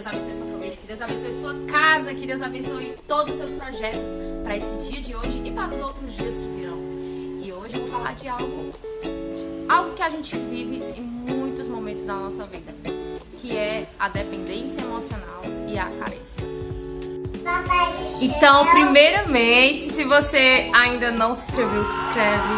Deus abençoe sua família, que Deus abençoe sua casa, que Deus abençoe todos os seus projetos para esse dia de hoje e para os outros dias que virão. E hoje eu vou falar de algo que a gente vive em muitos momentos da nossa vida, que é a dependência emocional e a carência. Então, primeiramente, se você ainda não se inscreveu, se inscreve,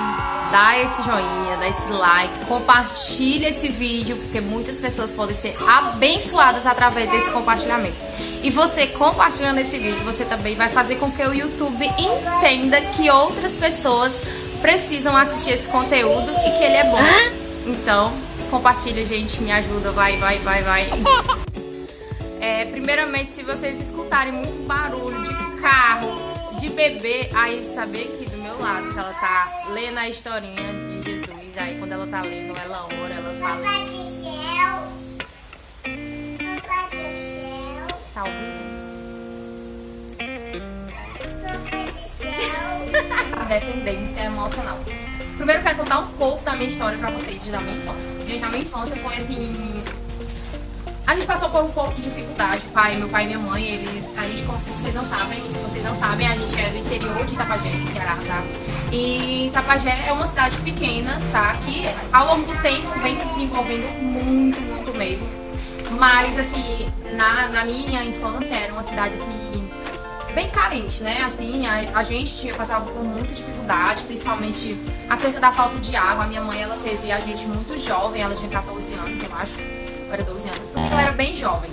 dá esse joinha, dá esse like, compartilha esse vídeo, porque muitas pessoas podem ser abençoadas através desse compartilhamento. E você compartilhando esse vídeo, você também vai fazer com que o YouTube entenda que outras pessoas precisam assistir esse conteúdo e que ele é bom. Então, compartilha, gente, me ajuda, vai. Primeiramente, se vocês escutarem muito barulho de carro, de bebê, aí está bem aqui do meu lado, que ela tá lendo a historinha de Jesus. Aí quando ela tá lendo, ela ora, ela fala. Papai do céu. Papai do céu. Tá ouvindo? Papai do céu. A dependência emocional. Primeiro eu quero contar um pouco da minha história pra vocês, da minha infância. Gente, a minha infância foi assim... A gente passou por um pouco de dificuldade. Meu pai e minha mãe, como vocês não sabem, se vocês não sabem, a gente é do interior de Itapajé, Ceará, tá? E Itapajé é uma cidade pequena, tá? Que ao longo do tempo vem se desenvolvendo muito mesmo. Mas, assim, na minha infância era uma cidade, assim, bem carente, né? Assim, a gente passava por muita dificuldade, principalmente acerca da falta de água. A minha mãe, ela teve a gente muito jovem, ela tinha 14 anos, eu acho. Era 12 anos, eu era bem jovem.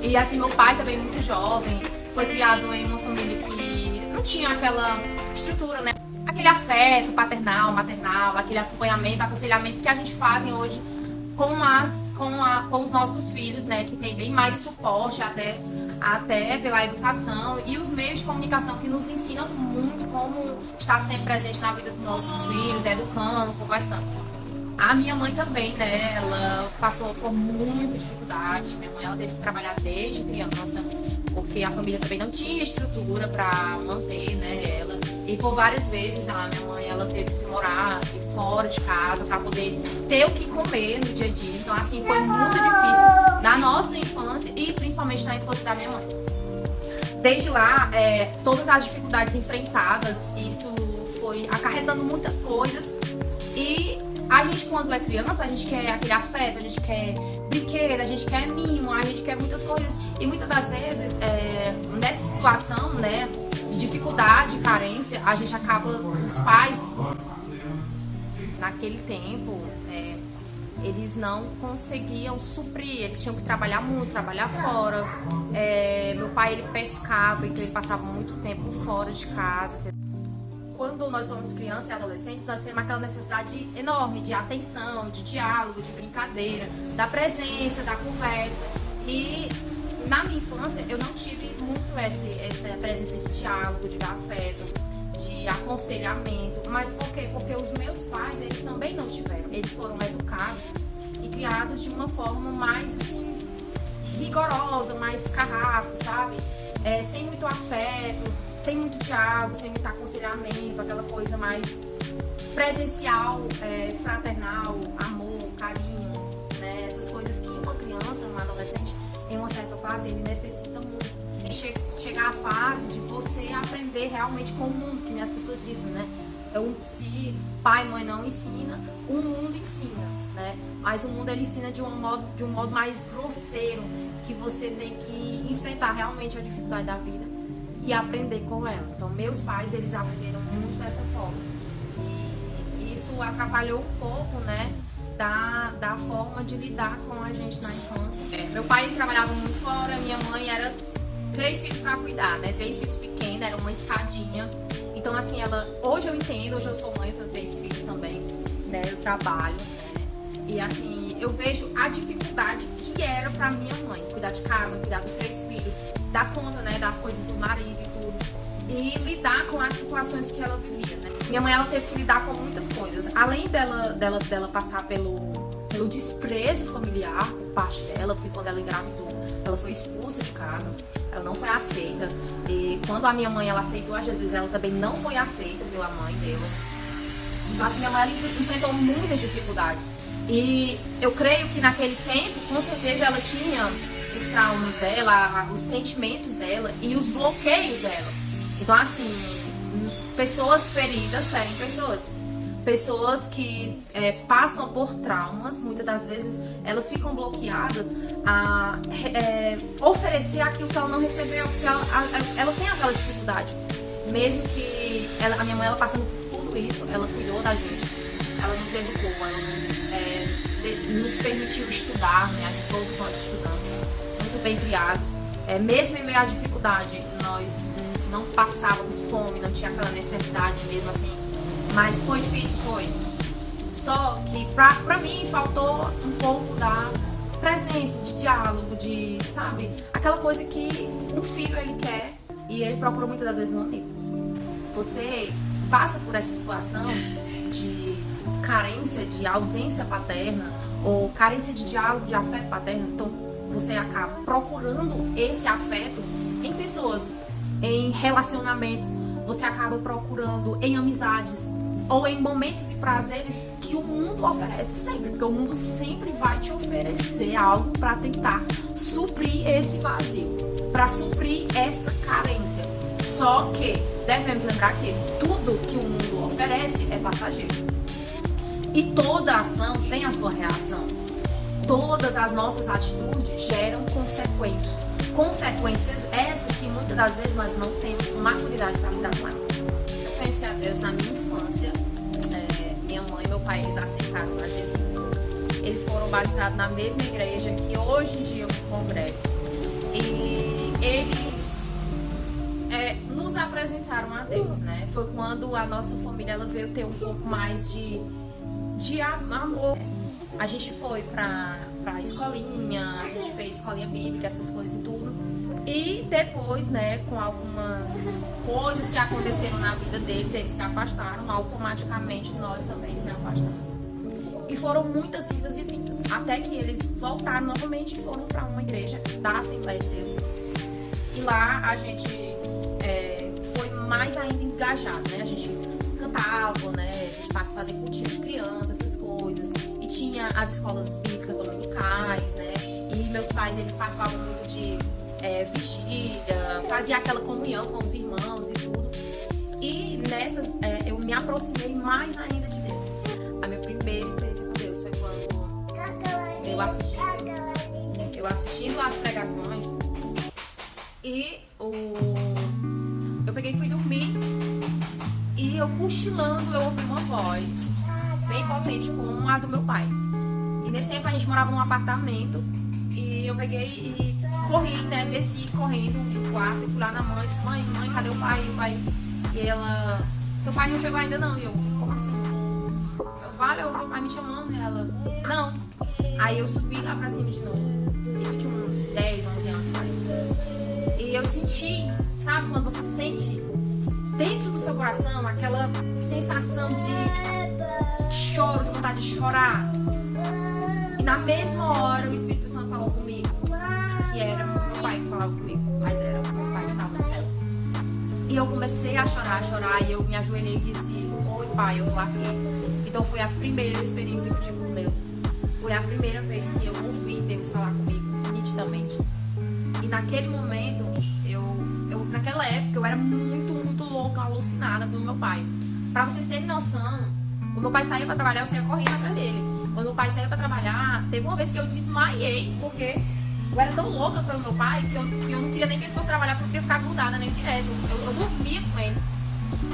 E assim, meu pai também muito jovem, foi criado em uma família que não tinha aquela estrutura, né? Aquele afeto paternal, maternal, aquele acompanhamento, aconselhamento que a gente faz hoje com os nossos filhos, né? Que tem bem mais suporte até pela educação e os meios de comunicação que nos ensinam muito como estar sempre presente na vida dos nossos filhos, educando, conversando. A minha mãe também, né, ela passou por muita dificuldade. Minha mãe, ela teve que trabalhar desde criança, porque a família também não tinha estrutura para manter, né, ela. E por várias vezes a minha mãe, ela teve que morar fora de casa para poder ter o que comer no dia a dia. Então, assim, foi muito difícil na nossa infância e principalmente na infância da minha mãe. Desde lá, todas as dificuldades enfrentadas, isso foi acarretando muitas coisas. E a gente, quando é criança, a gente quer aquele afeto, a gente quer brinquedo, a gente quer mimo, a gente quer muitas coisas. E muitas das vezes, nessa situação, né, de dificuldade, carência, a gente acaba, os pais, naquele tempo, eles não conseguiam suprir, eles tinham que trabalhar muito, trabalhar fora. Meu pai, ele pescava, então ele passava muito tempo fora de casa. Quando nós somos crianças e adolescentes, nós temos aquela necessidade enorme de atenção, de diálogo, de brincadeira, da presença, da conversa. E na minha infância eu não tive muito essa presença de diálogo, de afeto, de aconselhamento. Mas por quê? Porque os meus pais, eles também não tiveram. Eles foram educados e criados de uma forma mais, assim, rigorosa, mais carrasca, sabe? Sem muito afeto, sem muito diálogo, sem muito aconselhamento, aquela coisa mais presencial, fraternal, amor, carinho, né? Essas coisas que uma criança, um adolescente, em uma certa fase, ele necessita muito. Chegar à fase de você aprender realmente com o mundo, que as pessoas dizem, né? Se pai e mãe não ensina, o mundo ensina, né? Mas o mundo, ele ensina de um modo mais grosseiro, que você tem que enfrentar realmente a dificuldade da vida e aprender com ela. Então, meus pais, eles aprenderam muito dessa forma. E isso atrapalhou um pouco, né, da forma de lidar com a gente na infância. Meu pai, ele trabalhava muito fora, minha mãe era 3 filhos para cuidar, né, 3 filhos pequenos, era uma escadinha. Então, assim, hoje eu entendo, hoje eu sou mãe, eu tenho 3 filhos também, né, eu trabalho, né, e assim, eu vejo a dificuldade que era pra minha mãe, cuidar de casa, cuidar dos 3 filhos, dar conta, né, das coisas do marido e tudo, e lidar com as situações que ela vivia, né. Minha mãe, ela teve que lidar com muitas coisas, além dela passar pelo desprezo familiar por parte dela, porque quando ela engravidou, ela foi expulsa de casa, ela não foi aceita, e quando a minha mãe, ela aceitou a Jesus, ela também não foi aceita pela mãe dela. Então, assim, minha mãe, ela enfrentou muitas dificuldades. E eu creio que naquele tempo, com certeza, ela tinha os traumas dela, os sentimentos dela e os bloqueios dela. Então, assim, pessoas feridas ferem pessoas. Pessoas que passam por traumas, muitas das vezes elas ficam bloqueadas a oferecer aquilo que ela não recebeu, porque ela tem aquela dificuldade. Mesmo que a minha mãe, ela passando por tudo isso, ela cuidou da gente, ela nos educou, ela nos permitiu estudar, né? A gente todos nós estudamos, muito bem criados. Mesmo em meio à dificuldade, nós não passávamos fome, não tinha aquela necessidade mesmo assim. Mas foi difícil, foi. Só que pra mim faltou um pouco da presença, de diálogo, de, sabe? Aquela coisa que um filho ele quer e ele procura muitas das vezes no amigo. Você passa por essa situação de carência, de ausência paterna ou carência de diálogo, de afeto paterno, então você acaba procurando esse afeto em pessoas, em relacionamentos, você acaba procurando em amizades ou em momentos e prazeres que o mundo oferece sempre, porque o mundo sempre vai te oferecer algo para tentar suprir esse vazio, para suprir essa carência. Só que devemos lembrar que tudo que o mundo oferece é passageiro. E toda ação tem a sua reação. Todas as nossas atitudes geram consequências. Consequências essas que muitas das vezes nós não temos maturidade para lidar com elas. Eu conheci a Deus na minha infância. Minha mãe e meu pai, eles aceitaram a Jesus. Eles foram batizados na mesma igreja que hoje em dia eu me congrego. E eles nos apresentaram a Deus, né? Foi quando a nossa família ela veio ter um pouco mais de amor. A gente foi pra escolinha, a gente fez escolinha bíblica, essas coisas e tudo. E depois, né, com algumas coisas que aconteceram na vida deles, eles se afastaram, automaticamente nós também se afastamos. E foram muitas idas e vindas, até que eles voltaram novamente e foram para uma igreja da Assembleia de Deus. E lá a gente foi mais ainda engajado, né? A gente cantava, né? A gente passa a fazer cultinho de criança, essas coisas. E tinha as escolas bíblicas dominicais, né? E meus pais, eles participavam muito de vigília, fazia aquela comunhão com os irmãos e tudo. E nessas, eu me aproximei mais ainda de Deus. A minha primeira experiência com Deus foi quando eu assistindo as pregações e eu peguei e fui dormir e eu cochilando, eu ouvi uma voz bem potente como a do meu pai. E nesse tempo a gente morava num apartamento e eu peguei e corri, né, desci correndo do quarto e fui lá na mãe e disse, mãe, cadê o pai? E ela, teu pai não chegou ainda não. E eu, como assim? Eu ouvi o pai me chamando e ela, não. Aí eu subi lá pra cima de novo. Isso tinha uns 10, 11 anos, pai. E eu senti, sabe quando você sente dentro do seu coração aquela sensação de choro, de vontade de chorar? E na mesma hora o Espírito Santo falou comigo, que era meu pai que falava comigo, mas era meu pai que estava no céu. E eu comecei a chorar, e eu me ajoelhei e disse, oi pai, eu tô aqui. Então foi a primeira experiência que eu tive com Deus. Foi a primeira vez que eu ouvi Deus falar comigo, nitidamente. E naquele momento, naquela época, eu era muito louca, alucinada pelo meu pai. Pra vocês terem noção, o meu pai saía pra trabalhar, eu saía correndo atrás dele. Quando meu pai saiu pra trabalhar, teve uma vez que eu desmaiei, porque eu era tão louca pelo meu pai que eu não queria nem que ele fosse trabalhar, porque eu queria ficar grudada nele direto. Eu dormia com ele.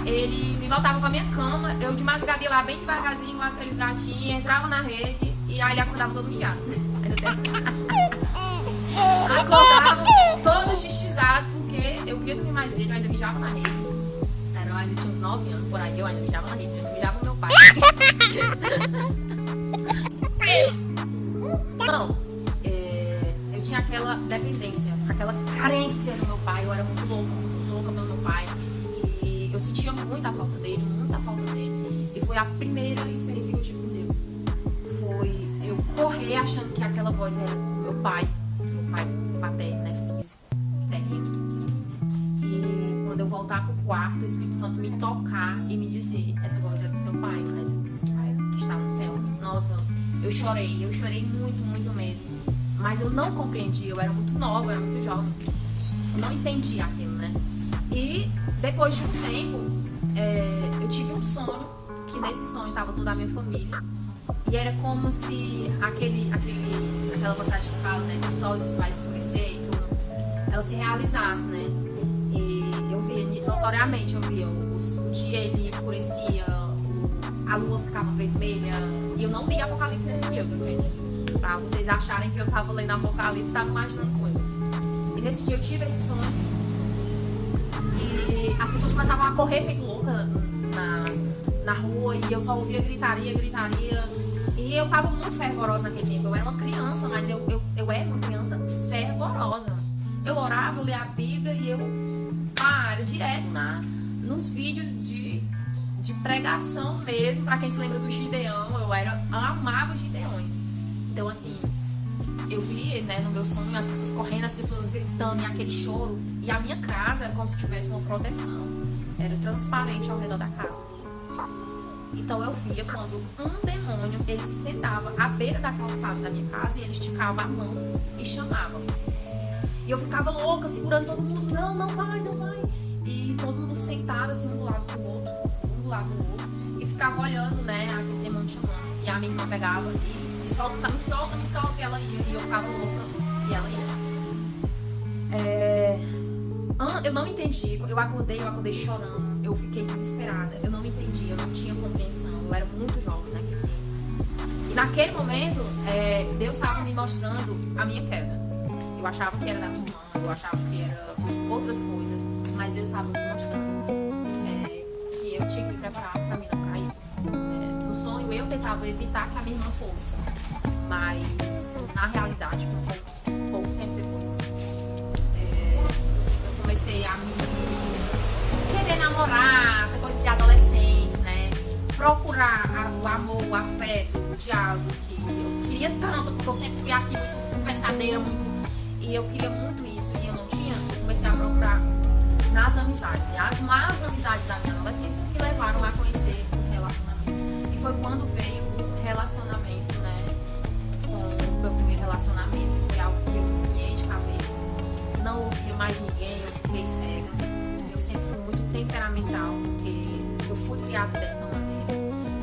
Ele me voltava pra minha cama, eu de madrugada ia lá bem devagarzinho, com aquele gatinho, entrava na rede e aí ele acordava todo mijado. Acordava todo xixizado, porque eu queria dormir mais ele, eu ainda mijava na rede. Eu ainda tinha uns 9 anos por aí, eu ainda mijava na rede, eu mijava meu pai. Então, eu tinha aquela dependência, aquela carência do meu pai, eu era muito louca pelo meu pai. E eu sentia muita falta dele. E foi a primeira experiência que eu tive com Deus. Foi eu correr achando que aquela voz era meu pai paterno, né, físico, terreno. E quando eu voltar pro quarto, o Espírito Santo me tocar e me dizer, essa voz é do seu pai, mas é do seu pai que está no céu. Nossa, eu chorei muito mesmo. Mas eu não compreendi, eu era muito nova, eu era muito jovem. Eu não entendi aquilo, né? E depois de um tempo, eu tive um sonho, que nesse sonho estava toda a minha família. E era como se aquela passagem que fala, né, que o sol vai escurecer e tudo, ela se realizasse, né? E eu via, notoriamente, eu via o dia ele escurecia, a lua ficava vermelha. E eu não li Apocalipse nesse livro, gente. Pra vocês acharem que eu tava lendo Apocalipse, tava imaginando coisa. E nesse dia eu tive esse sonho. E as pessoas começavam a correr feito louca na rua. E eu só ouvia gritaria. E eu tava muito fervorosa naquele tempo. Eu era uma criança, mas eu era uma criança fervorosa. Eu orava, eu lia a Bíblia e eu direto nos vídeos de pregação mesmo. Pra quem se lembra do Gideão, eu amava os Gideões. Então assim, eu vi, né, no meu sonho as pessoas correndo, as pessoas gritando e aquele choro. E a minha casa era como se tivesse uma proteção. Era transparente ao redor da casa. Então eu via quando um demônio, ele se sentava à beira da calçada da minha casa e ele esticava a mão e chamava. E eu ficava louca, segurando todo mundo, não vai. E todo mundo sentado assim, um do lado do outro. E ficava olhando, né, aquele demônio chamando. E a minha irmã pegava e me solta, e ela ia. E eu ficava louca e ela ia. Eu não entendi, eu acordei chorando. Eu fiquei desesperada, eu não entendi, eu não tinha compreensão, eu era muito jovem naquele tempo. E naquele momento, Deus estava me mostrando a minha queda. Eu achava que era da minha irmã, eu achava que era outras coisas, mas Deus estava me mostrando que eu tinha que me preparar para mim não cair. No sonho eu tentava evitar que a minha irmã fosse, mas na realidade, pouco tempo depois, eu comecei a me querer namorar, essa coisa de adolescente, né? Procurar o amor, o afeto, o diálogo que eu queria tanto, porque eu sempre fui assim, muito conversadeira, e eu queria muito isso, e eu não tinha. Eu comecei a procurar nas amizades. E as más amizades da minha adolescência me levaram a conhecer os relacionamentos. E foi quando veio o relacionamento, né? Com o meu primeiro relacionamento, que foi algo que eu me vinhei de cabeça. Não ouvia mais ninguém, eu fiquei cega. Sempre fui muito temperamental, porque eu fui criada dessa maneira,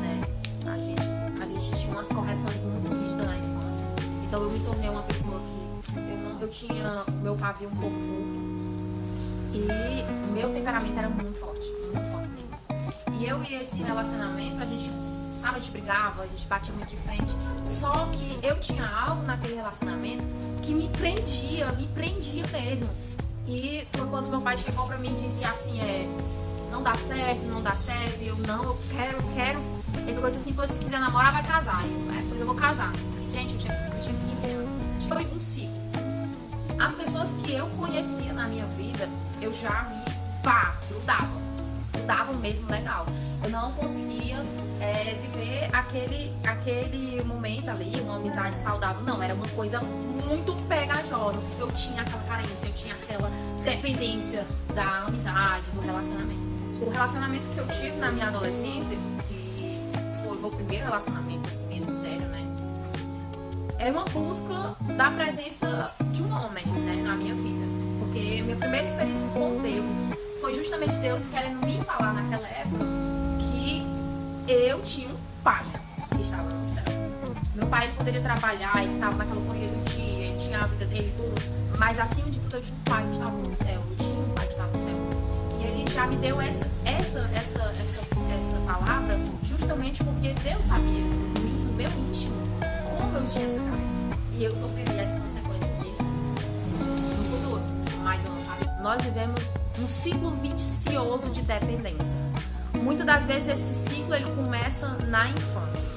né? A gente tinha umas correções muito rígidas na infância. Então eu me tornei uma pessoa que eu tinha o meu pavio um pouco curto. E meu temperamento era muito forte mesmo. E eu e esse relacionamento, a gente brigava, a gente batia muito de frente. Só que eu tinha algo naquele relacionamento que me prendia mesmo. E foi quando meu pai chegou pra mim e disse assim, não dá certo. E eu quero. Ele pegou e disse assim, se quiser namorar, vai casar. Depois eu vou casar. Gente, eu tinha 15 anos. Foi um ciclo. As pessoas que eu conhecia na minha vida, eu já grudava mesmo legal. Eu não conseguia viver aquele momento ali, uma amizade saudável. Não, era uma coisa muito pegajosa, porque eu tinha aquela carência, eu tinha aquela dependência da amizade, do relacionamento. O relacionamento que eu tive na minha adolescência, que foi o meu primeiro relacionamento assim mesmo, sério, né? É uma busca da presença de um homem, né, na minha vida. Porque minha primeira experiência com Deus foi justamente Deus querendo me falar naquela época que eu tinha um pai que estava no céu. Meu pai, ele poderia trabalhar, ele estava naquela corrida do dia, ele tinha a vida dele e tudo, mas acima de tudo eu tinha um pai que estava no céu, eu tinha um pai que estava no céu. E ele já me deu essa palavra justamente porque Deus sabia no meu íntimo como eu tinha essa carência. E eu sofreria as consequências disso no futuro, mas eu não sabia. Nós vivemos um ciclo vicioso de dependência. Muitas das vezes esse ciclo ele começa na infância.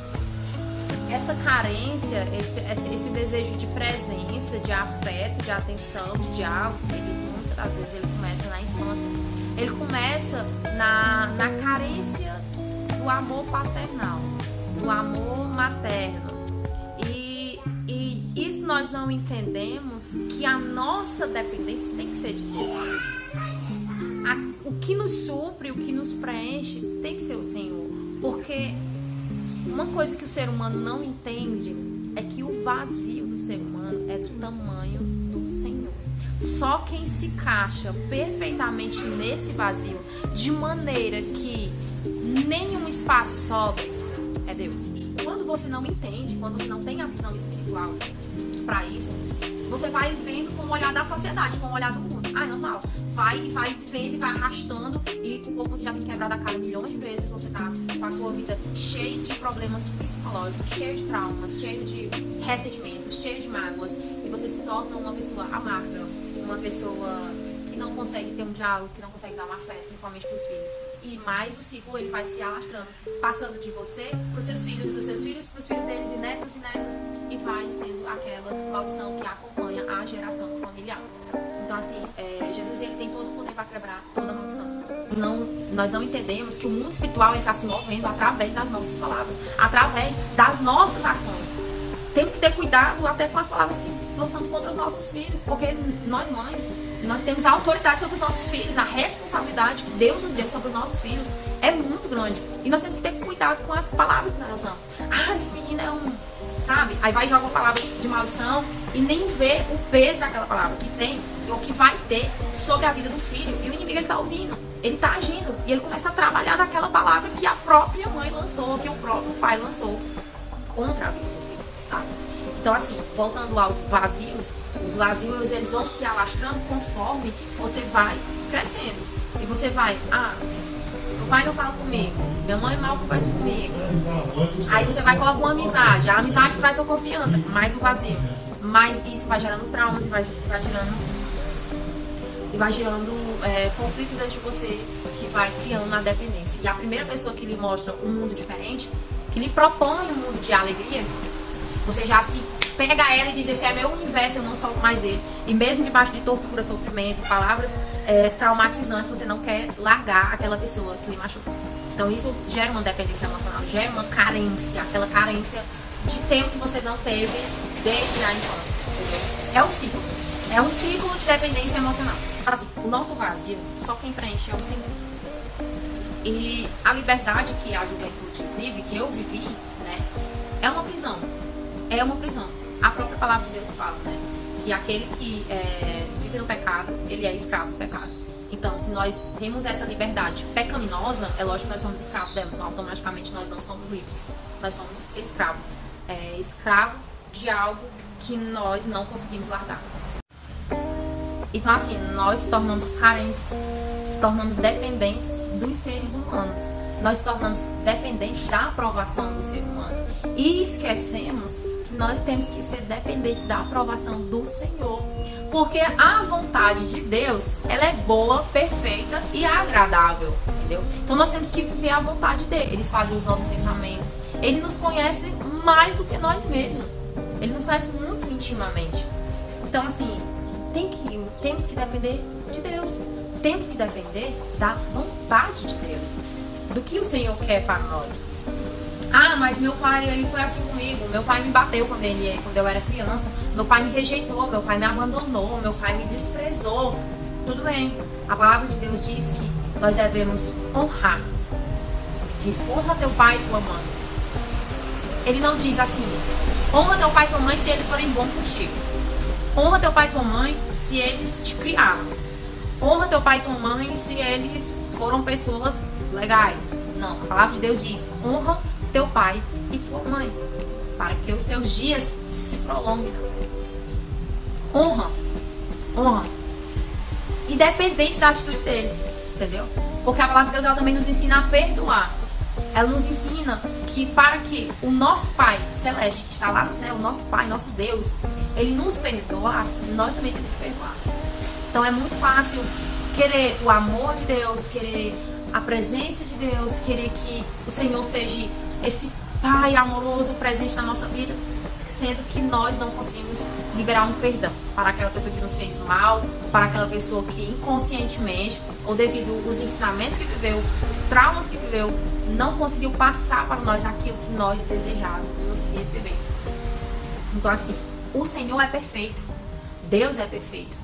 Essa carência, esse desejo de presença, de afeto, de atenção, de diálogo, muitas das vezes ele começa na infância. Ele começa na carência do amor paternal, do amor materno. E isso nós não entendemos, que a nossa dependência tem que ser de Deus. O que nos supre, o que nos preenche tem que ser o Senhor. Porque uma coisa que o ser humano não entende é que o vazio do ser humano é do tamanho do Senhor. Só quem se encaixa perfeitamente nesse vazio, de maneira que nenhum espaço sobre, é Deus. Quando você não entende, quando você não tem a visão espiritual para isso, você vai vendo com o olhar da sociedade, com o olhar do mundo. Ah, é normal. Vai vivendo e vai arrastando, e um pouco você já tem quebrado a cara milhões de vezes, você tá com a sua vida cheia de problemas psicológicos, cheia de traumas, cheio de ressentimentos, cheio de mágoas, e você se torna uma pessoa amarga, uma pessoa que não consegue ter um diálogo, que não consegue dar um afeto, principalmente para os filhos. E mais o ciclo ele vai se alastrando, passando de você para os seus filhos, dos seus filhos para os filhos deles, e netos, e vai sendo aquela maldição que acompanha a geração familiar. Então, assim, Jesus ele tem todo o poder para quebrar toda maldição. Nós não entendemos que o mundo espiritual está se movendo através das nossas palavras, através das nossas ações. Temos que ter cuidado até com as palavras que lançamos contra os nossos filhos, porque nós temos a autoridade sobre os nossos filhos, a responsabilidade que Deus nos deu sobre os nossos filhos é muito grande. E nós temos que ter cuidado com as palavras que nós lançamos. Ah, esse menino é um... Sabe? Aí vai e joga uma palavra de maldição e nem vê o peso daquela palavra que tem ou que vai ter sobre a vida do filho. E o inimigo ele tá ouvindo, ele tá agindo e ele começa a trabalhar daquela palavra que a própria mãe lançou, que o próprio pai lançou contra a vida do filho, tá? Então, assim, voltando aos vazios, os vazios eles vão se alastrando conforme você vai crescendo. E você vai, meu pai não fala comigo, minha mãe mal conversa comigo. Aí você vai colocar uma amizade, a amizade traz tua confiança, mais um vazio. Mas isso vai gerando traumas e vai gerando conflitos dentro de você, que vai criando uma dependência. E a primeira pessoa que lhe mostra um mundo diferente, que lhe propõe um mundo de alegria, você já se pega ela e diz, esse é meu universo, eu não sou mais ele. E mesmo debaixo de tortura, sofrimento, palavras traumatizantes, você não quer largar aquela pessoa que lhe machucou. Então isso gera uma dependência emocional, gera uma carência, aquela carência de tempo que você não teve desde a infância. Entendeu? É um ciclo de dependência emocional. Assim, o nosso vazio, só quem preenche é o Senhor. E a liberdade que a juventude vive, que eu vivi, né, é uma prisão. É uma prisão. A própria palavra de Deus fala, né, que aquele que vive no pecado, ele é escravo do pecado. Então, se nós temos essa liberdade pecaminosa, é lógico que nós somos escravos dela. Então, automaticamente, nós não somos livres. Nós somos escravos. Escravo de algo que nós não conseguimos largar. Então, assim, nós se tornamos carentes, se tornamos dependentes dos seres humanos. Nós se tornamos dependentes da aprovação do ser humano. E esquecemos que nós temos que ser dependentes da aprovação do Senhor. Porque a vontade de Deus, ela é boa, perfeita e agradável, entendeu? Então nós temos que viver a vontade dele. Ele escolhe os nossos pensamentos. Ele nos conhece mais do que nós mesmos. Ele nos conhece muito intimamente. Então, assim, temos que depender de Deus. Temos que depender da vontade de Deus. Do que o Senhor quer para nós. Ah, mas meu pai, ele foi assim comigo. Meu pai me bateu quando eu era criança. Meu pai me rejeitou, meu pai me abandonou, meu pai me desprezou. Tudo bem. A palavra de Deus diz que nós devemos honrar. Diz, honra teu pai e tua mãe. Ele não diz assim, honra teu pai e tua mãe se eles forem bons contigo. Honra teu pai e tua mãe se eles te criaram. Honra teu pai e tua mãe se eles foram pessoas legais. Não, a palavra de Deus diz, honra teu pai e tua mãe, para que os teus dias se prolonguem. Honra. Independente da atitude deles, entendeu? Porque a palavra de Deus ela também nos ensina a perdoar. Ela nos ensina que para que o nosso Pai Celeste, que está lá no céu, o nosso Pai, nosso Deus, ele nos perdoasse, nós também temos que perdoar. Então é muito fácil querer o amor de Deus, querer a presença de Deus, querer que o Senhor seja esse Pai amoroso presente na nossa vida, sendo que nós não conseguimos liberar um perdão para aquela pessoa que nos fez mal, para aquela pessoa que inconscientemente, ou devido aos ensinamentos que viveu, os traumas que viveu, não conseguiu passar para nós aquilo que nós desejávamos receber. Então, assim, o Senhor é perfeito, Deus é perfeito.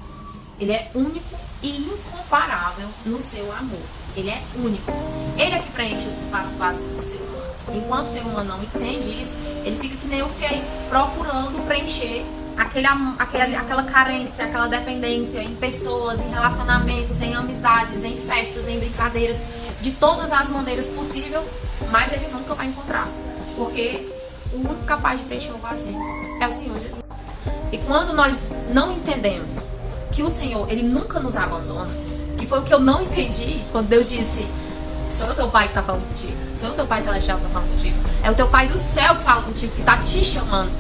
Ele é único e incomparável no seu amor. Ele é único. Ele é que preenche os espaços vazios do ser humano. Enquanto o ser humano não entende isso, ele fica que nem eu fiquei procurando preencher aquela carência, aquela dependência em pessoas, em relacionamentos, em amizades, em festas, em brincadeiras, de todas as maneiras possíveis, mas ele nunca vai encontrar. Porque o único capaz de preencher o vazio é o Senhor Jesus. E quando nós não entendemos que o Senhor, ele nunca nos abandona, que foi o que eu não entendi quando Deus disse: sou o teu pai que está falando contigo, sou o teu pai celestial que está falando contigo, é o teu pai do céu que fala contigo, que está te chamando.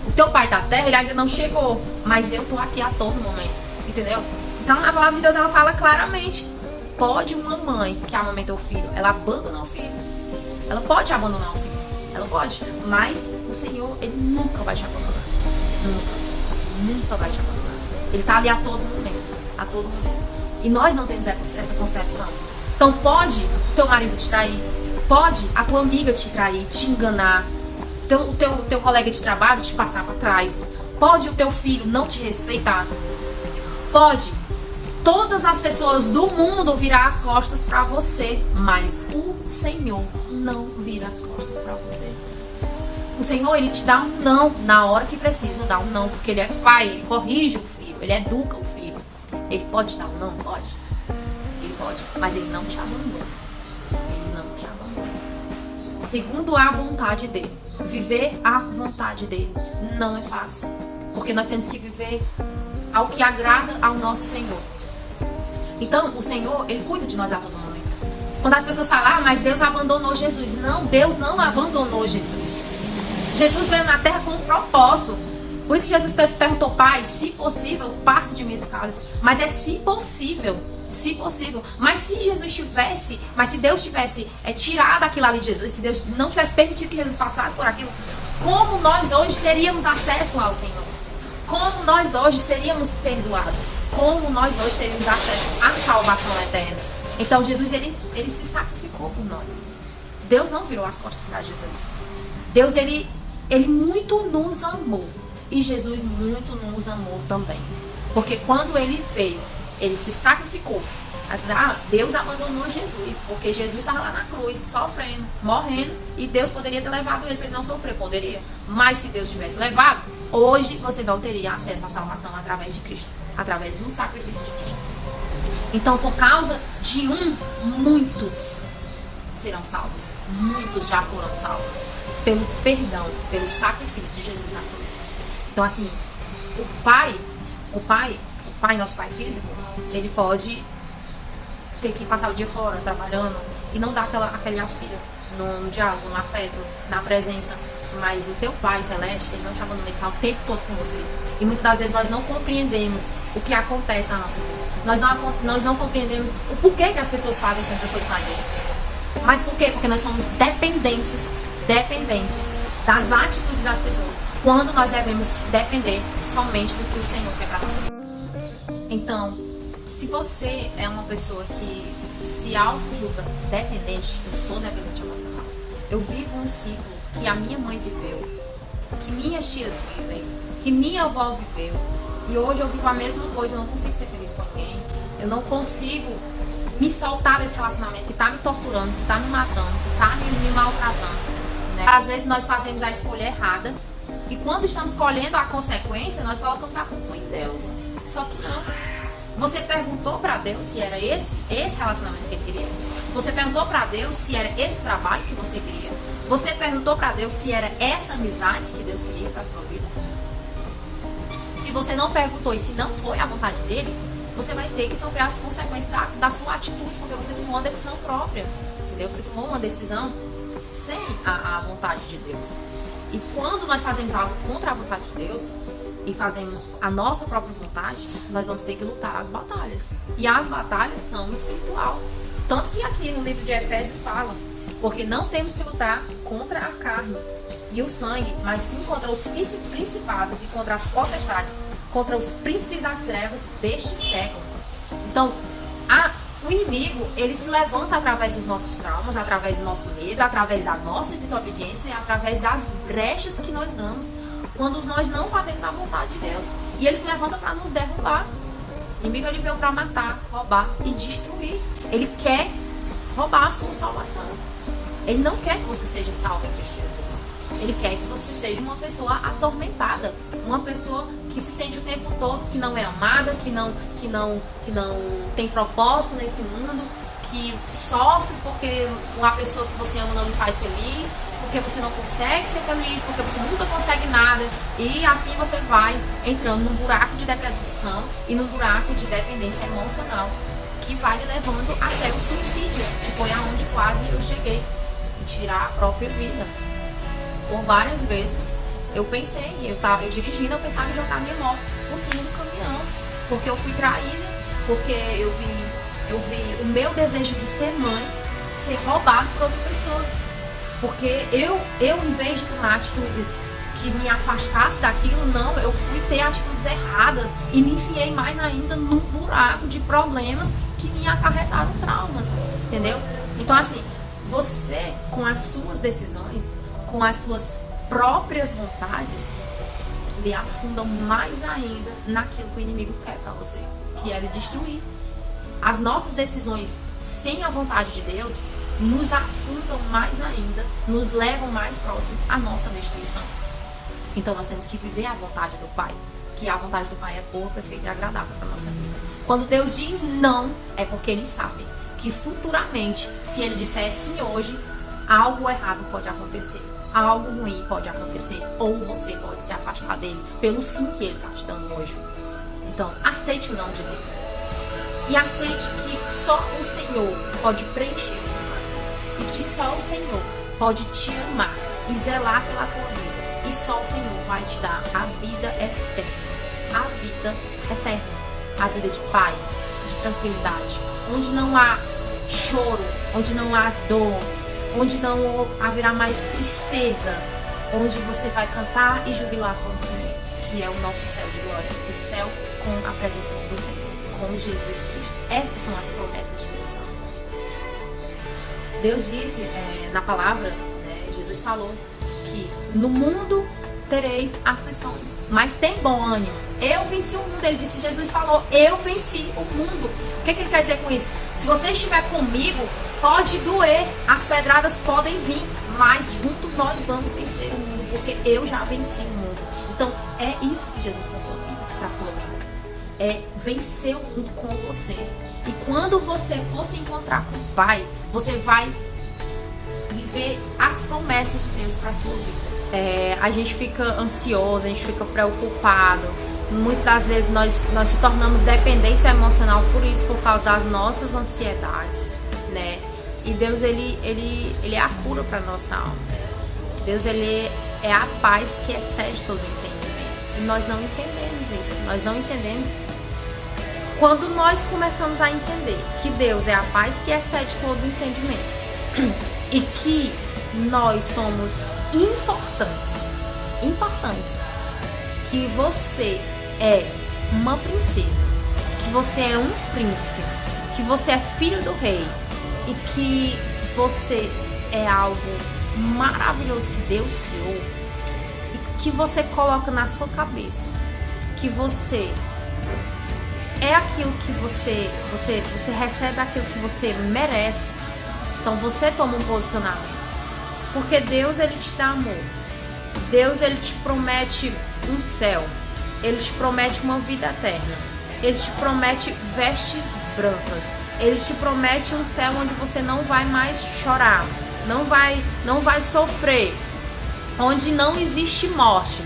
O teu pai da terra, ele ainda não chegou, mas eu estou aqui a todo momento, entendeu? Então a palavra de Deus, ela fala claramente: pode uma mãe que amamenta o filho, ela abandonar o filho, ela pode abandonar o filho, ela pode, mas o Senhor, ele nunca vai te abandonar, nunca vai te abandonar. Ele está ali a todo momento, e nós não temos essa concepção. Então pode o teu marido te trair, pode a tua amiga te trair, te enganar, o teu colega de trabalho te passar para trás, pode o teu filho não te respeitar, pode todas as pessoas do mundo virar as costas para você, mas o Senhor não vira as costas para você. O Senhor, ele te dá um não na hora que precisa dar um não, porque ele é pai, ele corrige o filho, ele educa o filho. Ele pode te dar um não? Pode. Ele pode, mas ele não te abandona. Ele não te abandona. Segundo a vontade dele. Viver a vontade dele não é fácil, porque nós temos que viver ao que agrada ao nosso Senhor. Então, o Senhor, ele cuida de nós a todo momento. Quando as pessoas falam: mas Deus abandonou Jesus. Não, Deus não abandonou Jesus. Jesus veio na terra com um propósito. Por isso que Jesus perguntou: Pai, se possível, passe de mim esse cálice. Mas é se possível. Se possível. Mas se Jesus tivesse, se Deus tivesse tirado aquilo ali de Jesus, se Deus não tivesse permitido que Jesus passasse por aquilo, como nós hoje teríamos acesso ao Senhor? Como nós hoje seríamos perdoados? Como nós hoje teríamos acesso à salvação eterna? Então Jesus, ele se sacrificou por nós. Deus não virou as costas para Jesus. Deus, ele muito nos amou. E Jesus muito nos amou também. Porque quando ele veio, ele se sacrificou. Deus abandonou Jesus, porque Jesus estava lá na cruz, sofrendo, morrendo, e Deus poderia ter levado ele para ele não sofrer, poderia. Mas se Deus tivesse levado, hoje você não teria acesso à salvação através de Cristo, através do sacrifício de Cristo. Então, por causa de muitos serão salvos. Muitos já foram salvos pelo perdão, pelo sacrifício de Jesus na cruz. Então, assim, o Pai, nosso Pai físico, ele pode ter que passar o dia fora, trabalhando, e não dar aquele auxílio no diálogo, no afeto, na presença. Mas o teu Pai Celeste, ele não te abandona, ele está o tempo todo com você. E muitas das vezes nós não compreendemos o que acontece na nossa vida. Nós não compreendemos o porquê que as pessoas fazem certas coisas na gente. Mas por quê? Porque nós somos dependentes das atitudes das pessoas, quando nós devemos depender somente do que o Senhor quer para nós. Então, se você é uma pessoa que se auto-julga dependente, eu sou dependente emocional. Eu vivo um ciclo que a minha mãe viveu, que minhas tias vivem, que minha avó viveu. E hoje eu vivo a mesma coisa, eu não consigo ser feliz com alguém. Eu não consigo me soltar desse relacionamento que tá me torturando, que tá me matando, que tá me maltratando. Né? Às vezes nós fazemos a escolha errada. E quando estamos colhendo a consequência, nós colocamos a culpa em Deus. Só que não. Você perguntou para Deus se era esse relacionamento que ele queria? Você perguntou para Deus se era esse trabalho que você queria? Você perguntou para Deus se era essa amizade que Deus queria para sua vida? Se você não perguntou e se não foi a vontade dele, você vai ter que sofrer as consequências da sua atitude, porque você tomou uma decisão própria. Entendeu? Você tomou uma decisão sem a vontade de Deus. E quando nós fazemos algo contra a vontade de Deus e fazemos a nossa própria vontade, nós vamos ter que lutar as batalhas. E as batalhas são espiritual. Tanto que aqui no livro de Efésios fala: porque não temos que lutar contra a carne e o sangue, mas sim contra os principados e contra as potestades, contra os príncipes das trevas deste século. Então, o inimigo, ele se levanta através dos nossos traumas, através do nosso medo, através da nossa desobediência, através das brechas que nós damos quando nós não fazemos a vontade de Deus. E ele se levanta para nos derrubar. O inimigo ele veio para matar, roubar e destruir. Ele quer roubar a sua salvação. Ele não quer que você seja salvo em Cristo Jesus. Ele quer que você seja uma pessoa atormentada, uma pessoa que se sente o tempo todo que não é amada, que não tem propósito nesse mundo, que sofre porque uma pessoa que você ama não lhe faz feliz, porque você não consegue ser feliz, porque você nunca consegue nada, e assim você vai entrando num buraco de depressão e num buraco de dependência emocional que vai lhe levando até o suicídio, que foi aonde quase eu cheguei, em tirar a própria vida. Por várias vezes eu pensei, eu dirigindo, eu pensava em jogar minha moto por cima do caminhão, porque eu fui traída, porque eu vi o meu desejo de ser mãe ser roubado por outra pessoa. Porque eu em vez de tomar atitudes que me afastasse daquilo, não, eu fui ter atitudes erradas e me enfiei mais ainda num buraco de problemas que me acarretaram traumas, entendeu? Então assim, você com as suas decisões, com as suas próprias vontades, lhe afundam mais ainda naquilo que o inimigo quer pra você, que é lhe destruir. As nossas decisões sem a vontade de Deus nos afundam mais ainda, nos levam mais próximo à nossa destruição. Então nós temos que viver a vontade do Pai, que a vontade do Pai é boa, perfeita e agradável para a nossa vida. Quando Deus diz não, é porque Ele sabe que futuramente, se Ele disser sim hoje, algo errado pode acontecer, algo ruim pode acontecer, ou você pode se afastar dele pelo sim que Ele está te dando hoje. Então aceite o não de Deus e aceite que só o Senhor pode preencher o seu coração, e que só o Senhor pode te amar e zelar pela tua vida, e só o Senhor vai te dar a vida eterna, a vida eterna, a vida de paz, de tranquilidade, onde não há choro, onde não há dor, onde não haverá mais tristeza, onde você vai cantar e jubilar constantemente, que é o nosso céu de glória, o céu com a presença do Senhor, com Jesus Cristo. Essas são as promessas de Deus para nós. Deus disse na palavra, Jesus falou que no mundo tereis aflições, mas tem bom ânimo. Eu venci o mundo. Ele disse, Jesus falou, eu venci o mundo. O que ele quer dizer com isso? Se você estiver comigo, pode doer, as pedradas podem vir, mas juntos nós vamos vencer o mundo, porque eu já venci o mundo. Então é isso que Jesus quer para a sua vida. É vencer o mundo com você. E quando você for se encontrar com o Pai, você vai viver as promessas de Deus para a sua vida. A gente fica ansioso, a gente fica preocupado. Muitas das vezes nós se tornamos dependentes emocional por isso, por causa das nossas ansiedades, né? E Deus, ele é a cura para nossa alma. Deus, ele é a paz que excede todo entendimento. E nós não entendemos isso. Nós não entendemos. Quando nós começamos a entender que Deus é a paz que excede todo entendimento e que nós somos importantes, que você é uma princesa, que você é um príncipe, que você é filho do rei e que você é algo maravilhoso que Deus criou, e que você coloca na sua cabeça que você é aquilo que você recebe aquilo que você merece. Então você toma um posicionamento, porque Deus, ele te dá amor. Deus, ele te promete um céu, ele te promete uma vida eterna, ele te promete vestes brancas, ele te promete um céu onde você não vai mais chorar, não vai sofrer, onde não existe morte.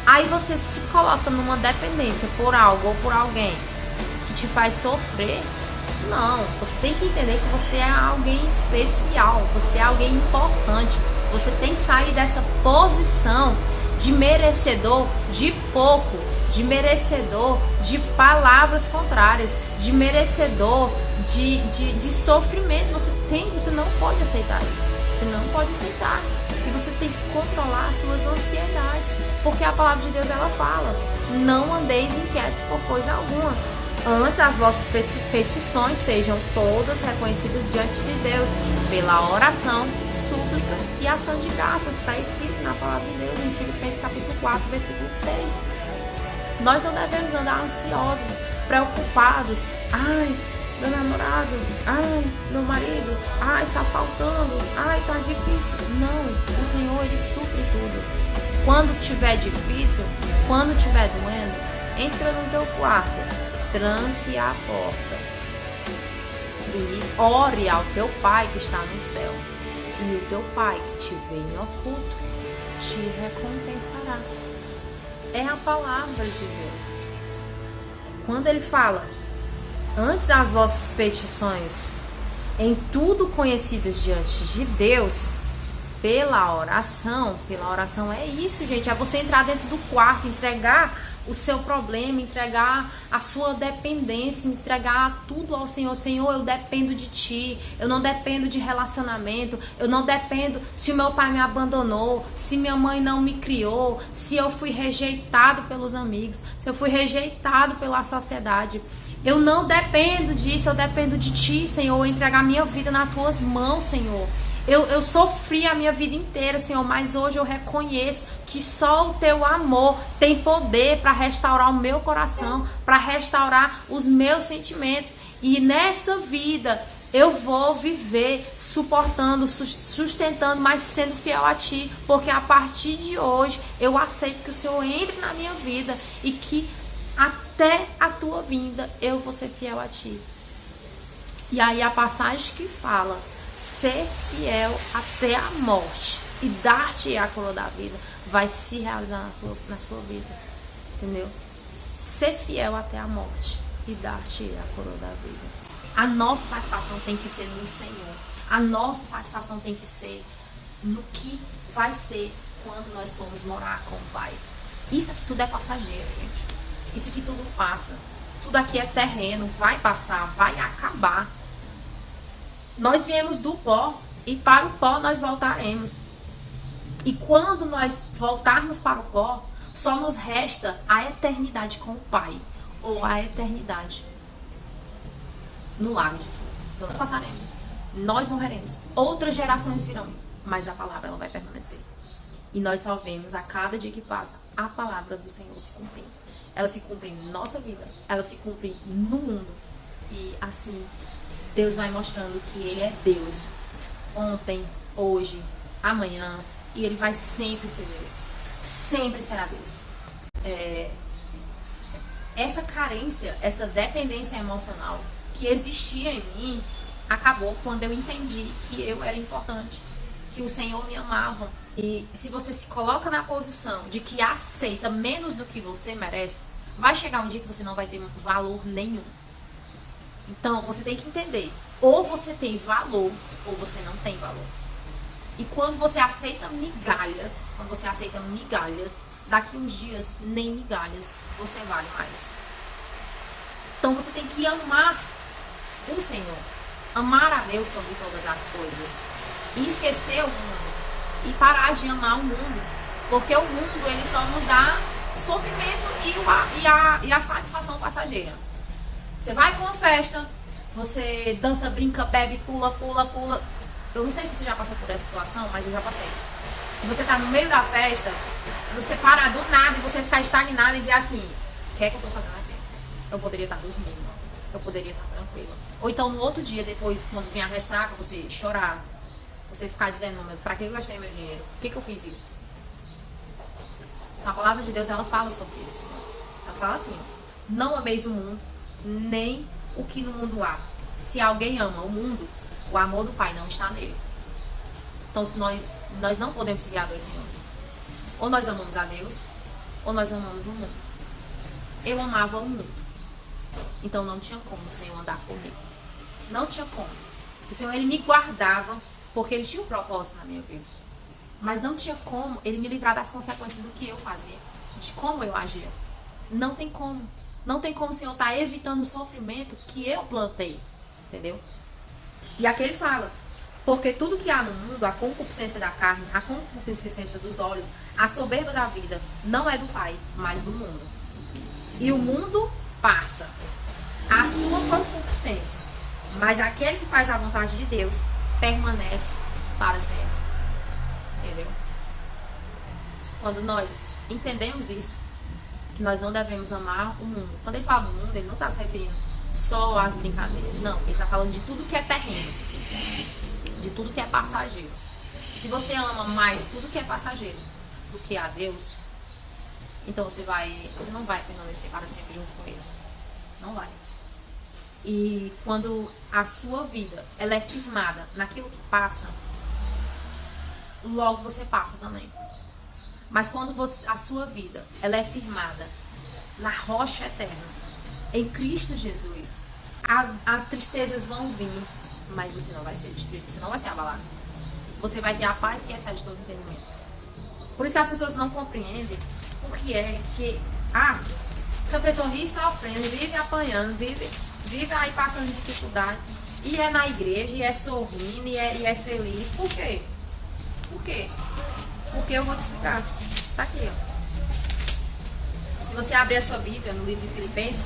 Aí você se coloca numa dependência por algo ou por alguém que te faz sofrer. Não, você tem que entender que você é alguém especial, você é alguém importante. Você tem que sair dessa posição de merecedor de pouco, de merecedor de palavras contrárias, de merecedor de sofrimento. Você não pode aceitar isso. Você não pode aceitar. E você tem que controlar as suas ansiedades, porque a palavra de Deus, ela fala: não andeis inquietos por coisa alguma. Antes as vossas petições sejam todas reconhecidas diante de Deus pela oração, súplica e ação de graças. Está escrito na palavra de Deus em Filipenses capítulo 4, versículo 6. Nós não devemos andar ansiosos, preocupados. Ai, meu namorado, ai, meu marido, ai, tá faltando, ai, tá difícil. Não, o Senhor, Ele supre tudo. Quando tiver difícil, quando tiver doendo, entra no teu quarto, tranque a porta e ore ao teu Pai que está no céu. E o teu Pai que te vê em oculto te recompensará. É a palavra de Deus. Quando Ele fala, antes as vossas petições em tudo conhecidas diante de Deus, pela oração é isso, gente, é você entrar dentro do quarto, entregar o seu problema, entregar a sua dependência, entregar tudo ao Senhor. Senhor, eu dependo de Ti, eu não dependo de relacionamento, eu não dependo se o meu pai me abandonou, se minha mãe não me criou, se eu fui rejeitado pelos amigos, se eu fui rejeitado pela sociedade. Eu não dependo disso, eu dependo de Ti, Senhor. Eu entregar minha vida nas Tuas mãos, Senhor. Eu sofri a minha vida inteira, Senhor, mas hoje eu reconheço que só o Teu amor tem poder para restaurar o meu coração, para restaurar os meus sentimentos. E nessa vida eu vou viver suportando, sustentando, mas sendo fiel a Ti, porque a partir de hoje eu aceito que o Senhor entre na minha vida e que até a Tua vinda eu vou ser fiel a Ti. E aí a passagem que fala: ser fiel até a morte e dar-te a coroa da vida, vai se realizar na sua vida, entendeu? Ser fiel até a morte e dar-te a coroa da vida. A nossa satisfação tem que ser no Senhor. A nossa satisfação tem que ser no que vai ser quando nós formos morar com o Pai. Isso aqui tudo é passageiro, gente. Isso aqui tudo passa. Tudo aqui é terreno, vai passar, vai acabar. Nós viemos do pó e para o pó nós voltaremos. E quando nós voltarmos para o pó, só nos resta a eternidade com o Pai, ou a eternidade no lago de fogo. Então nós passaremos, nós morreremos, outras gerações virão, mas a palavra ela vai permanecer. E nós só vemos a cada dia que passa a palavra do Senhor se cumprindo. Ela se cumpre em nossa vida, ela se cumpre no mundo. E assim Deus vai mostrando que Ele é Deus. Ontem, hoje, amanhã. E Ele vai sempre ser Deus. Sempre será Deus. Essa carência, essa dependência emocional que existia em mim, acabou quando eu entendi que eu era importante. Que o Senhor me amava. E se você se coloca na posição de que aceita menos do que você merece, vai chegar um dia que você não vai ter valor nenhum. Então, você tem que entender, ou você tem valor, ou você não tem valor. E quando você aceita migalhas, daqui uns dias, nem migalhas você vale mais. Então, você tem que amar o Senhor, amar a Deus sobre todas as coisas, e esquecer o mundo, e parar de amar o mundo, porque o mundo, ele só nos dá sofrimento e a satisfação passageira. Você vai para uma festa, você dança, brinca, bebe, pula. Eu não sei se você já passou por essa situação, mas eu já passei. Se você tá no meio da festa, você parar do nada e você ficar estagnado e dizer assim: o que é que eu tô fazendo aqui? Eu poderia estar dormindo, eu poderia estar tranquila. Ou então no outro dia, depois, quando vem a ressaca, você chorar, você ficar dizendo: pra que eu gastei meu dinheiro? Por que eu fiz isso? A palavra de Deus, ela fala sobre isso. Ela fala assim: não ameis o mundo, nem o que no mundo há. Se alguém ama o mundo, o amor do Pai não está nele. Então, se nós não podemos seguir a dois senhores. Ou nós amamos a Deus, ou nós amamos o mundo. Eu amava o mundo. Então, não tinha como o Senhor andar comigo. Não tinha como. O Senhor, Ele me guardava, porque Ele tinha um propósito na minha vida. Mas não tinha como Ele me livrar das consequências do que eu fazia, de como eu agia. Não tem como. Não tem como o Senhor estar evitando o sofrimento que eu plantei. Entendeu? E aqui Ele fala: porque tudo que há no mundo, a concupiscência da carne, a concupiscência dos olhos, a soberba da vida, não é do Pai, mas do mundo. E o mundo passa, a sua concupiscência, mas aquele que faz a vontade de Deus permanece para sempre. Entendeu? Quando nós entendemos isso, que nós não devemos amar o mundo. Quando ele fala do mundo, ele não está se referindo só às brincadeiras. Não, ele está falando de tudo que é terreno, de tudo que é passageiro. Se você ama mais tudo que é passageiro do que a Deus, então você não vai permanecer para sempre junto com ele. Não vai. E quando a sua vida ela é firmada naquilo que passa, logo você passa também. Mas quando a sua vida ela é firmada na rocha eterna, em Cristo Jesus, as tristezas vão vir, mas você não vai ser destruído, você não vai ser abalado. Você vai ter a paz que excede todo entendimento. Por isso que as pessoas não compreendem o que é que se a pessoa vive sofrendo, vive apanhando, vive aí passando dificuldade, e é na igreja, e é sorrindo, e é feliz. Por quê? Por quê? Porque eu vou te explicar. Tá aqui, ó. Se você abrir a sua Bíblia no livro de Filipenses,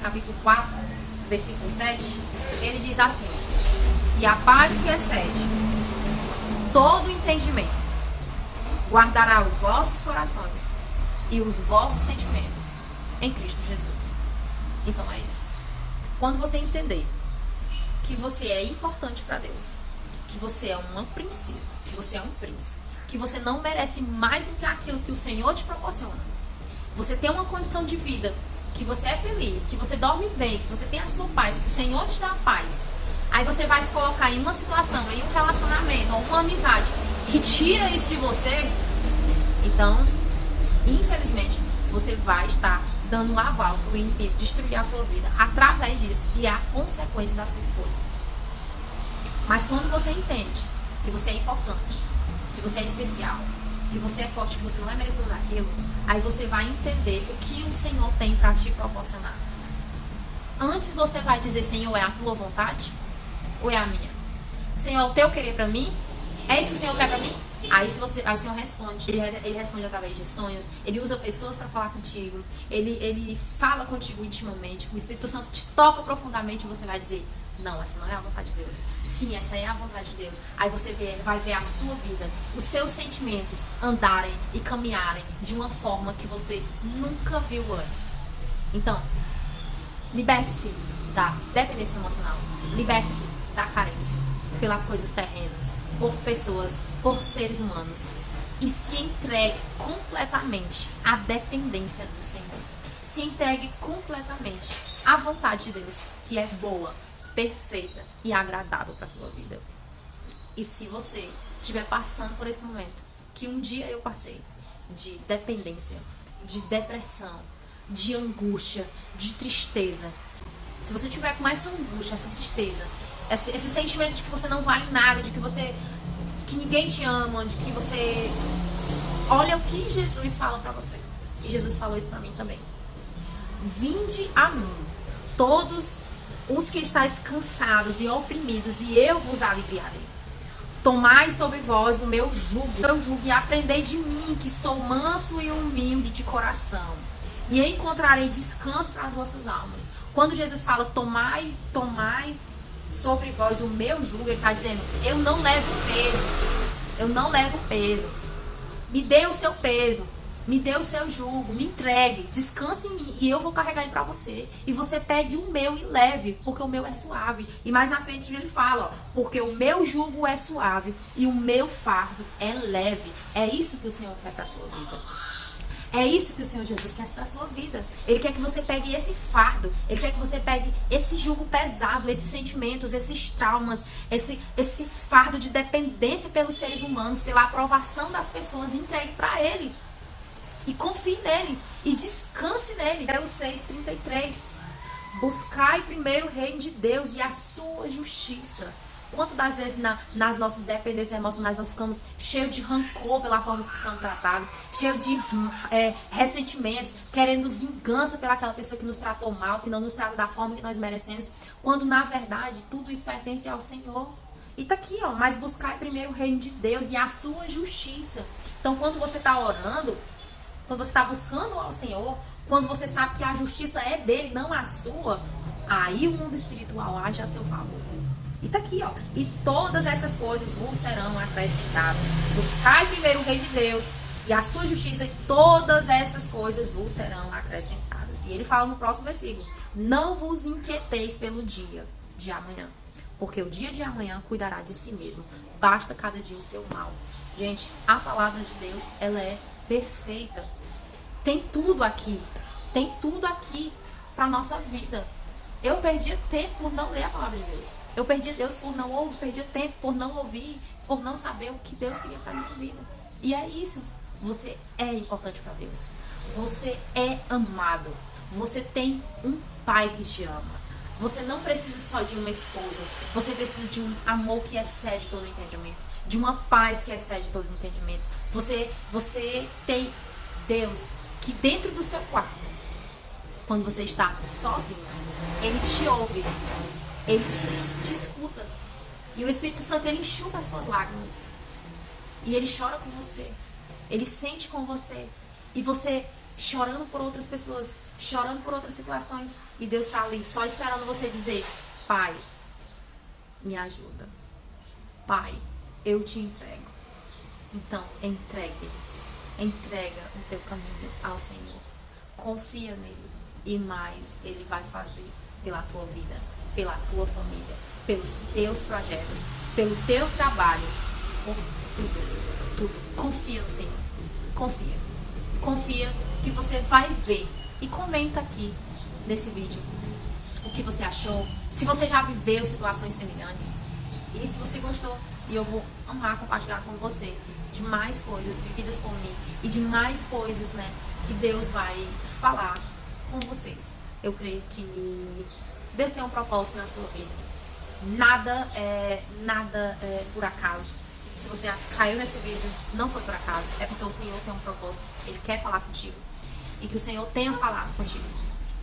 capítulo 4, versículo 7, ele diz assim: e a paz que excede todo entendimento guardará os vossos corações e os vossos sentimentos em Cristo Jesus. Então é isso. Quando você entender que você é importante para Deus, que você é uma princesa, que você é um príncipe, que você não merece mais do que aquilo que o Senhor te proporciona, você tem uma condição de vida, que você é feliz, que você dorme bem, que você tem a sua paz, que o Senhor te dá a paz, aí você vai se colocar em uma situação, em um relacionamento, ou uma amizade que tira isso de você, então, infelizmente, você vai estar dando um aval para o inimigo destruir a sua vida através disso, e é a consequência da sua escolha. Mas quando você entende que você é importante, que você é especial, que você é forte, que você não é merecedor daquilo, aí você vai entender o que o Senhor tem para te proporcionar. Antes você vai dizer: Senhor, é a tua vontade ou é a minha? Senhor, é o teu querer para mim? É isso que o Senhor quer para mim? Aí o Senhor responde. Ele responde através de sonhos. Ele usa pessoas para falar contigo. Ele fala contigo intimamente. O Espírito Santo te toca profundamente e você vai dizer: não, essa não é a vontade de Deus. Sim, essa é a vontade de Deus. Aí você vai ver a sua vida, os seus sentimentos andarem e caminharem de uma forma que você nunca viu antes. Então, liberte-se da dependência emocional. Liberte-se da carência pelas coisas terrenas, por pessoas, por seres humanos. E se entregue completamente à dependência do Senhor. Se entregue completamente à vontade de Deus, que é boa, perfeita e agradável para a sua vida. E se você estiver passando por esse momento, que um dia eu passei, de dependência, de depressão, de angústia, de tristeza, se você tiver com essa angústia, essa tristeza, esse sentimento de que você não vale nada, de que ninguém te ama, de que você... Olha o que Jesus fala pra você. E Jesus falou isso pra mim também. Vinde a mim, todos os que estáis cansados e oprimidos, e eu vos aliviarei. Tomai sobre vós o meu jugo, e aprendei de mim, que sou manso e humilde de coração, e encontrarei descanso para as vossas almas. Quando Jesus fala: tomai sobre vós o meu jugo, ele está dizendo: eu não levo peso. Eu não levo peso. Me dê o seu peso. Me dê o seu jugo. Me entregue. Descanse em mim e eu vou carregar ele para você. E você pegue o meu e leve, porque o meu é suave. E mais na frente ele fala: ó, porque o meu jugo é suave e o meu fardo é leve. É isso que o Senhor quer para a sua vida. É isso que o Senhor Jesus quer para a sua vida. Ele quer que você pegue esse fardo. Ele quer que você pegue esse jugo pesado, esses sentimentos, esses traumas, esse fardo de dependência pelos seres humanos, pela aprovação das pessoas. Entregue para Ele. E confie nele. E descanse nele. Mateus 6:33. Buscai primeiro o reino de Deus e a sua justiça. Quantas das vezes nas nossas dependências emocionais nós ficamos cheios de rancor pela forma que somos tratados, cheios de ressentimentos, querendo vingança pelaquela pessoa que nos tratou mal, que não nos trata da forma que nós merecemos, quando na verdade tudo isso pertence ao Senhor. E tá aqui, ó: mas buscai primeiro o reino de Deus e a sua justiça. Então quando você está orando, quando você está buscando ao Senhor, quando você sabe que a justiça é dele, não a sua, aí o mundo espiritual age a seu favor. E tá aqui, ó: e todas essas coisas vos serão acrescentadas. Buscai primeiro o reino de Deus e a sua justiça, e todas essas coisas vos serão acrescentadas. E ele fala no próximo versículo: não vos inquieteis pelo dia de amanhã, porque o dia de amanhã cuidará de si mesmo. Basta cada dia o seu mal. Gente, a palavra de Deus, ela é perfeita. Tem tudo aqui para nossa vida. Eu perdia tempo por não ler a palavra de Deus. Eu perdia Deus por não ouvir, perdia tempo por não ouvir, por não saber o que Deus queria para minha vida. E é isso. Você é importante para Deus. Você é amado. Você tem um pai que te ama. Você não precisa só de uma esposa. Você precisa de um amor que excede todo o entendimento. De uma paz que excede todo o entendimento. Você tem Deus que dentro do seu quarto, quando você está sozinho, Ele te ouve. Ele te escuta. E o Espírito Santo, ele enxuga as suas lágrimas. E ele chora com você. Ele sente com você. E você chorando por outras pessoas, chorando por outras situações. E Deus está ali só esperando você dizer: Pai, me ajuda. Pai, eu te entrego. Então, entrega o teu caminho ao Senhor. Confia nele. E mais Ele vai fazer pela tua vida, pela tua família, pelos teus projetos, pelo teu trabalho, por tudo. Confia no Senhor. Confia que você vai ver. E comenta aqui nesse vídeo o que você achou, se você já viveu situações semelhantes e se você gostou. E eu vou amar compartilhar com você de mais coisas vividas por mim e de mais coisas, né, que Deus vai falar com vocês. Eu creio que Deus tem um propósito na sua vida. Nada é por acaso. Se você caiu nesse vídeo, não foi por acaso. É porque o Senhor tem um propósito. Ele quer falar contigo. E que o Senhor tenha falado contigo.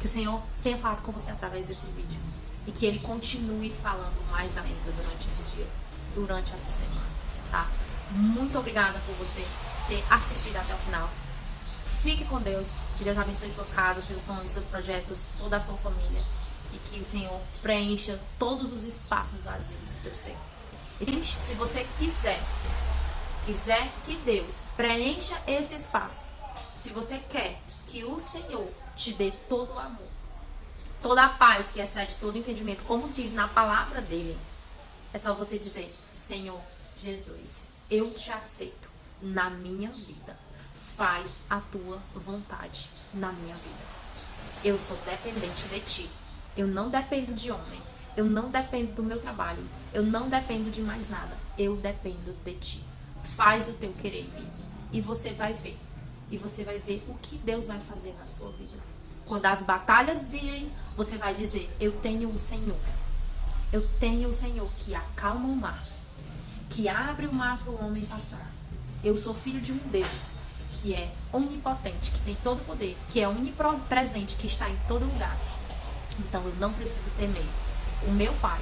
Que o Senhor tenha falado com você através desse vídeo. E que Ele continue falando mais ainda durante esse dia, durante essa semana, tá? Muito obrigada por você ter assistido até o final. Fique com Deus. Que Deus abençoe sua casa, seus sonhos, seus projetos, toda a sua família. E que o Senhor preencha todos os espaços vazios do teu ser. E se você quiser que Deus preencha esse espaço, se você quer que o Senhor te dê todo o amor, toda a paz que excede todo entendimento, como diz na palavra dele, é só você dizer: Senhor Jesus, eu te aceito na minha vida. Faz a tua vontade na minha vida. Eu sou dependente de ti. Eu não dependo de homem. Eu não dependo do meu trabalho. Eu não dependo de mais nada. Eu dependo de ti. Faz o teu querer em mim. E você vai ver. E você vai ver o que Deus vai fazer na sua vida. Quando as batalhas virem, você vai dizer: eu tenho o Senhor. Eu tenho o Senhor que acalma o mar, que abre o mar para o homem passar. Eu sou filho de um Deus que é onipotente, que tem todo o poder, que é onipresente, que está em todo lugar. Então eu não preciso temer. O meu Pai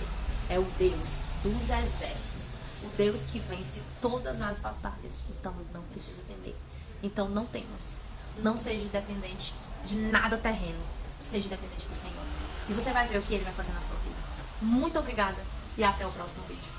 é o Deus dos exércitos, o Deus que vence todas as batalhas. Então eu não preciso temer. Então não temas. Não seja dependente de nada terreno. Seja dependente do Senhor. E você vai ver o que Ele vai fazer na sua vida. Muito obrigada e até o próximo vídeo.